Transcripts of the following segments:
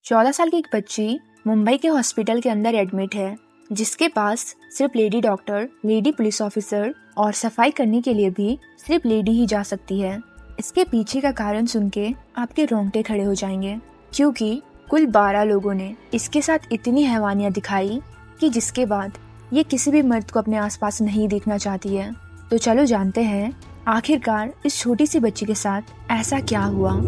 14 साल की एक बच्ची मुंबई के हॉस्पिटल के अंदर एडमिट है, जिसके पास सिर्फ lady doctor, lady police officer और सफाई करने के लिए भी सिर्फ लेडी ही जा सकती है। इसके पीछे का कारण सुन के आपके रोंगटे खड़े हो जाएंगे, क्योंकि कुल 12 लोगों ने इसके साथ इतनी हैवानियत दिखाई कि जिसके बाद ये किसी भी मर्द को अपने आसपास नहीं देखना चाहती है। तो चलो जानते हैं आखिरकार इस छोटी सी बच्ची के साथ ऐसा क्या हुआ।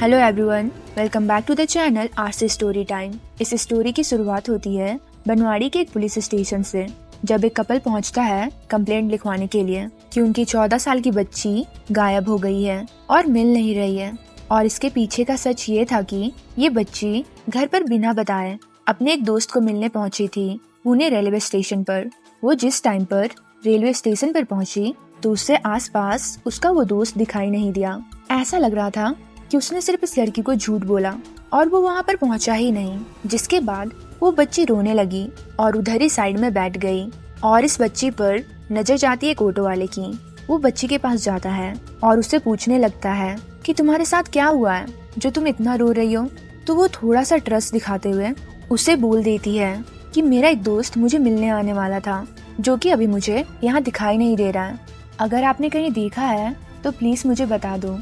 Hello everyone, welcome back to the channel RC story time. इस स्टोरी की शुरुआत होती है बनवाड़ी के एक पुलिस स्टेशन से, जब एक कपल पहुंचता है कंप्लेंट लिखवाने के लिए कि उनकी 14 साल की बच्ची गायब हो गई है और मिल नहीं रही है। और इसके पीछे का सच ये था कि ये बच्ची घर पर बिना बताए अपने एक दोस्त को मिलने पहुंची थी पुणे रेलवे स्टेशन पर। वो जिस टाइम पर रेलवे स्टेशन पर पहुंची तो उससे आसपास उसका वो दोस्त दिखाई नहीं दिया। ऐसा लग रहा था कि उसने सिर्फ इस लड़की को झूठ बोला और वो वहाँ पर पहुँचा ही नहीं। जिसके बाद वो बच्ची रोने लगी और उधर ही साइड में बैठ गई। और इस बच्ची पर नजर जाती है एक ऑटो वाले की। वो बच्ची के पास जाता है और उससे पूछने लगता है कि तुम्हारे साथ क्या हुआ है जो तुम इतना रो रही हो। तो वो थोड़ा सा ट्रस्ट दिखाते हुए उसे बोल देती है कि मेरा एक दोस्त मुझे मिलने आने वाला था, जो कि अभी मुझे यहाँ दिखाई नहीं दे रहा है। अगर आपने कहीं देखा है तो प्लीज मुझे बता दो।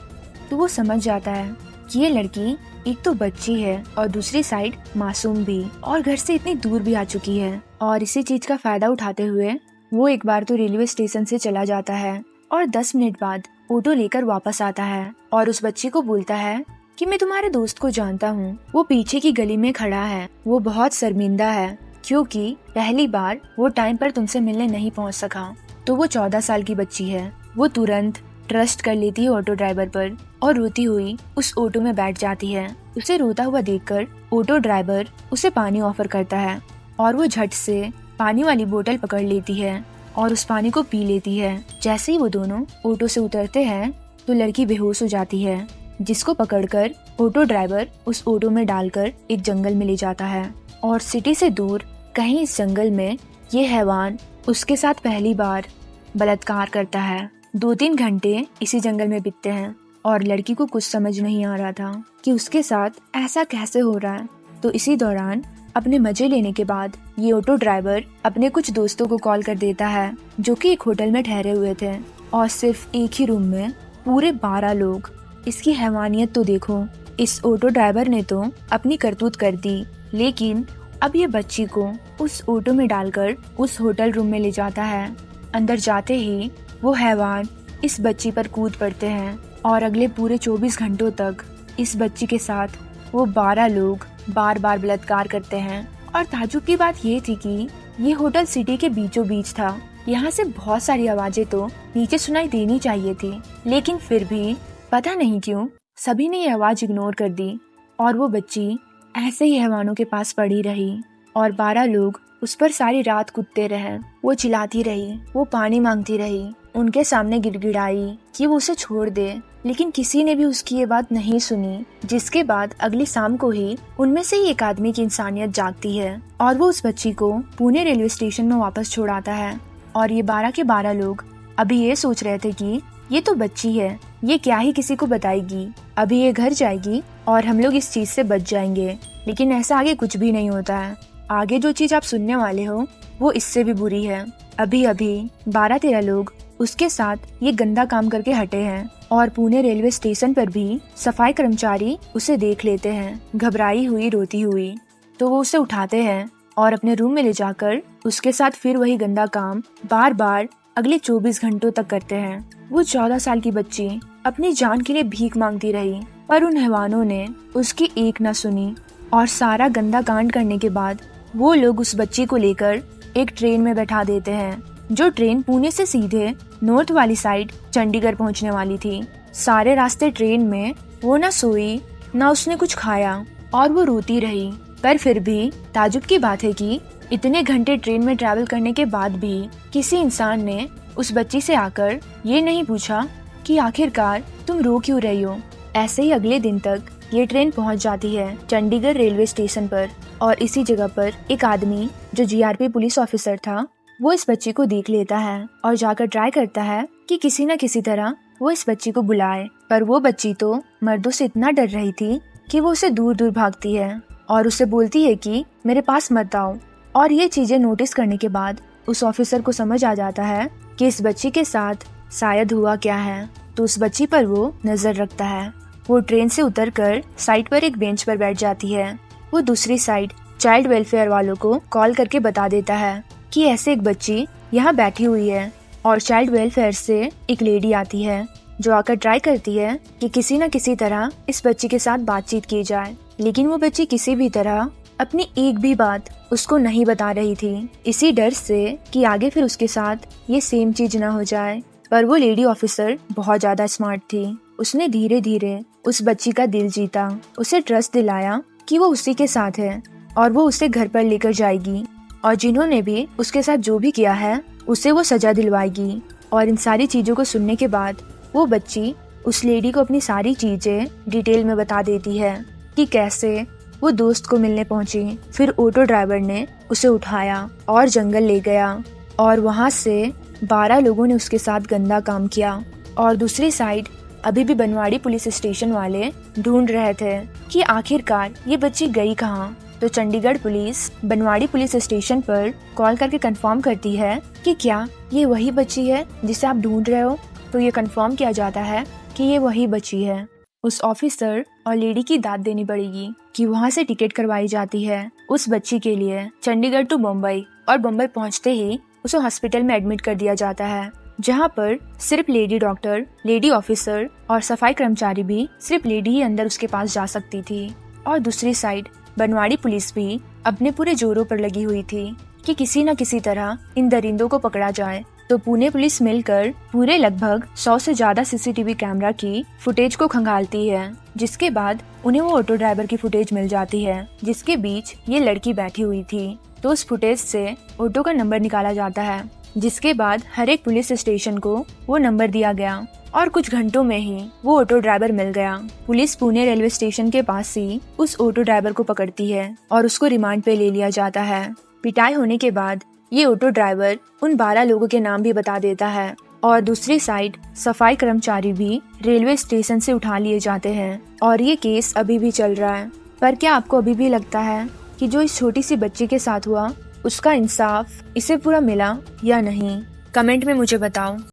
तो वो समझ जाता है कि ये लड़की एक तो बच्ची है और दूसरी साइड मासूम भी, और घर से इतनी दूर भी आ चुकी है। और इसी चीज का फायदा उठाते हुए वो एक बार तो रेलवे स्टेशन से चला जाता है और 10 मिनट बाद ऑटो लेकर वापस आता है और उस बच्ची को बोलता है कि मैं तुम्हारे दोस्त को जानता हूँ, वो पीछे की गली में खड़ा है। वो बहुत शर्मिंदा है क्योंकि पहली बार वो टाइम पर तुमसे मिलने नहीं पहुँच सका। तो वो 14 साल की बच्ची है। वो तुरंत ट्रस्ट कर लेती है ऑटो ड्राइवर पर और रोती हुई उस ऑटो में बैठ जाती है। उसे रोता हुआ देखकर ऑटो ड्राइवर उसे पानी ऑफर करता है और वो झट से पानी वाली बोतल पकड़ लेती है और उस पानी को पी लेती है। जैसे ही वो दोनों ऑटो से उतरते हैं तो लड़की बेहोश हो जाती है, जिसको पकड़कर ऑटो ड्राइवर उस ऑटो में डालकर एक जंगल में ले जाता है। और सिटी से दूर कहीं इस जंगल में ये हैवान उसके साथ पहली बार बलात्कार करता है। 2-3 घंटे इसी जंगल में बीतते हैं और लड़की को कुछ समझ नहीं आ रहा था कि उसके साथ ऐसा कैसे हो रहा है। तो इसी दौरान अपने मजे लेने के बाद ये ऑटो ड्राइवर अपने कुछ दोस्तों को कॉल कर देता है, जो कि एक होटल में ठहरे हुए थे और सिर्फ एक ही रूम में पूरे 12 लोग। इसकी हैवानियत तो देखो, इस ऑटो ड्राइवर ने तो अपनी करतूत कर दी, लेकिन अब ये बच्ची को उस ऑटो में डालकर उस होटल रूम में ले जाता है। अंदर जाते ही वो हैवान इस बच्ची पर कूद पड़ते हैं और अगले पूरे 24 घंटों तक इस बच्ची के साथ वो 12 लोग बार बार बलात्कार करते हैं। और ताज्जुब की बात ये थी कि ये होटल सिटी के बीचों बीच था। यहाँ से बहुत सारी आवाजें तो नीचे सुनाई देनी चाहिए थी, लेकिन फिर भी पता नहीं क्यों सभी ने ये आवाज इग्नोर कर दी और वो बच्ची ऐसे ही हैवानों के पास पड़ी रही और 12 लोग उस पर सारी रात कूदते रहे। वो चिल्लाती रही, वो पानी मांगती रही, उनके सामने गिड़गिड़ाई कि वो उसे छोड़ दे, लेकिन किसी ने भी उसकी ये बात नहीं सुनी। जिसके बाद अगली शाम को ही उनमें से ही एक आदमी की इंसानियत जागती है और वो उस बच्ची को पुणे रेलवे स्टेशन में वापस छोड़ाता है। और ये 12 के 12 लोग अभी ये सोच रहे थे कि ये तो बच्ची है, ये क्या ही किसी को बताएगी, अभी ये घर जाएगी और हम लोग इस चीज से बच जाएंगे। लेकिन ऐसा आगे कुछ भी नहीं होता है। आगे जो चीज आप सुनने वाले हो वो इससे भी बुरी है। अभी अभी 12-13 लोग उसके साथ ये गंदा काम करके हटे हैं और पुणे रेलवे स्टेशन पर भी सफाई कर्मचारी उसे देख लेते हैं, घबराई हुई रोती हुई। तो वो उसे उठाते हैं और अपने रूम में ले जाकर उसके साथ फिर वही गंदा काम बार बार अगले 24 घंटों तक करते हैं। वो 14 साल की बच्ची अपनी जान के लिए भीख मांगती रही, पर उन हैवानों ने उसकी एक न सुनी। और सारा गंदा कांड करने के बाद वो लोग उस बच्ची को लेकर एक ट्रेन में बैठा देते हैं, जो ट्रेन पुणे से सीधे नॉर्थ वाली साइड चंडीगढ़ पहुंचने वाली थी। सारे रास्ते ट्रेन में वो न सोई न उसने कुछ खाया और वो रोती रही। पर फिर भी ताजुब की बात है कि इतने घंटे ट्रेन में ट्रैवल करने के बाद भी किसी इंसान ने उस बच्ची से आकर ये नहीं पूछा कि आखिरकार तुम रो क्यों रही हो। ऐसे ही अगले दिन तक ये ट्रेन पहुंच जाती है चंडीगढ़ रेलवे स्टेशन पर और इसी जगह पर एक आदमी जो जीआरपी पुलिस ऑफिसर था वो इस बच्ची को देख लेता है और जाकर ट्राई करता है कि किसी न किसी तरह वो इस बच्ची को बुलाए, पर वो बच्ची तो मर्दों से इतना डर रही थी कि वो उसे दूर दूर भागती है और उसे बोलती है कि मेरे पास मत आओ। और ये चीजें नोटिस करने के बाद उस ऑफिसर को समझ आ जाता है कि इस बच्ची के साथ शायद हुआ क्या है, तो उस बच्ची पर वो नजर रखता है। वो ट्रेन से उतरकर साइड पर एक बेंच पर बैठ जाती है। वो दूसरी साइड चाइल्ड वेलफेयर वालों को कॉल करके बता देता है कि ऐसे एक बच्ची यहाँ बैठी हुई है, और चाइल्ड वेलफेयर से एक लेडी आती है जो आकर ट्राई करती है कि किसी न किसी तरह इस बच्ची के साथ बातचीत की जाए, लेकिन वो बच्ची किसी भी तरह अपनी एक भी बात उसको नहीं बता रही थी, इसी डर से कि आगे फिर उसके साथ ये सेम चीज ना हो जाए। पर वो लेडी ऑफिसर बहुत ज्यादा स्मार्ट थी। उसने धीरे धीरे उस बच्ची का दिल जीता, उसे ट्रस्ट दिलाया कि वो उसी के साथ है और वो उसे घर पर लेकर जाएगी, और जिन्होंने भी उसके साथ जो भी किया है उसे वो सजा दिलवाएगी। और इन सारी चीजों को सुनने के बाद वो बच्ची उस लेडी को अपनी सारी चीजें डिटेल में बता देती है कि कैसे वो दोस्त को मिलने पहुंची, फिर ऑटो ड्राइवर ने उसे उठाया और जंगल ले गया, और वहां से 12 लोगों ने उसके साथ गंदा काम किया। और दूसरी साइड अभी भी बनवाड़ी पुलिस स्टेशन वाले ढूंढ रहे थे कि आखिरकार ये बच्ची गई कहाँ। तो Chandigarh police Banwadi police station पर कॉल करके कंफर्म करती है कि क्या ये वही बच्ची है जिसे आप ढूंढ रहे हो। तो ये कंफर्म किया जाता है कि ये वही बच्ची है। उस ऑफिसर और लेडी की दाद देनी पड़ेगी कि वहाँ से टिकट करवाई जाती है उस बच्ची के लिए चंडीगढ़ टू मुंबई, और मुंबई पहुँचते ही उसे हॉस्पिटल में एडमिट कर दिया जाता है, जहाँ पर सिर्फ लेडी डॉक्टर, लेडी ऑफिसर और सफाई कर्मचारी भी सिर्फ लेडी ही अंदर उसके पास जा सकती थी। और दूसरी साइड बनवाड़ी पुलिस भी अपने पूरे जोरों पर लगी हुई थी कि किसी न किसी तरह इन दरिंदों को पकड़ा जाए। तो पुणे पुलिस मिलकर पूरे लगभग 100 से ज्यादा सीसीटीवी कैमरा की फुटेज को खंगालती है, जिसके बाद उन्हें वो ऑटो ड्राइवर की फुटेज मिल जाती है जिसके बीच ये लड़की बैठी हुई थी। तो उस फुटेज से ऑटो का नंबर निकाला जाता है, जिसके बाद हर एक पुलिस स्टेशन को वो नंबर दिया गया, और कुछ घंटों में ही वो ऑटो ड्राइवर मिल गया। पुलिस पुणे रेलवे स्टेशन के पास ही उस ऑटो ड्राइवर को पकड़ती है और उसको रिमांड पे ले लिया जाता है। पिटाई होने के बाद ये ऑटो ड्राइवर उन 12 लोगों के नाम भी बता देता है, और दूसरी साइड सफाई कर्मचारी भी रेलवे स्टेशन से उठा लिए जाते हैं, और ये केस अभी भी चल रहा है। पर क्या आपको अभी भी लगता है कि जो इस छोटी सी बच्ची के साथ हुआ उसका इंसाफ इसे पूरा मिला या नहीं? कमेंट में मुझे बताओ।